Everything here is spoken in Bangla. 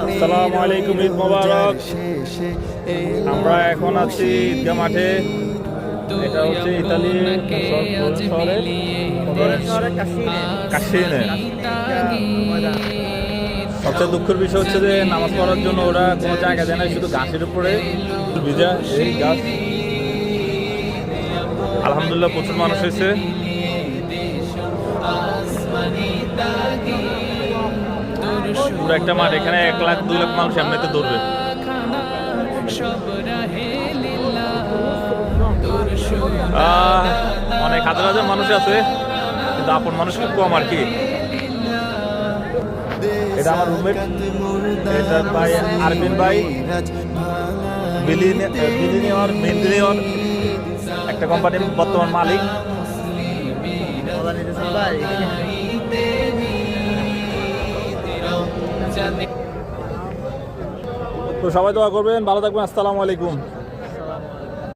আসসালামু আলাইকুম, ঈদ মোবারক। আমরা এখন আছি ঈদগাহ মাঠে। এটা হচ্ছে ইতালি কাশিনে। সবচেয়ে দুঃখের বিষয় হচ্ছে যে নামাজ পড়ার জন্য ওরা কোনো জায়গা দেয় না, শুধু ঘাসের উপরে ভিজা এই গাছ। আলহামদুলিল্লাহ প্রচুর মানুষ হয়েছে। পুরো একটা মাঠ, এখানে 1 লাখ 2 লাখ মানুষ এমনিতে দৌড়বে। অনেক হাজার হাজার মানুষ আছে, কিন্তু আপন মানুষ খুব কম আর কি। এটা আমার রুমমেট, এটা ভাই আরবিন ভাই, মিলিনিয়র একটা কোম্পানির বর্তমান মালিক। তো সবাই দোয়া করবেন, ভালো থাকবেন। আসসালামু আলাইকুম।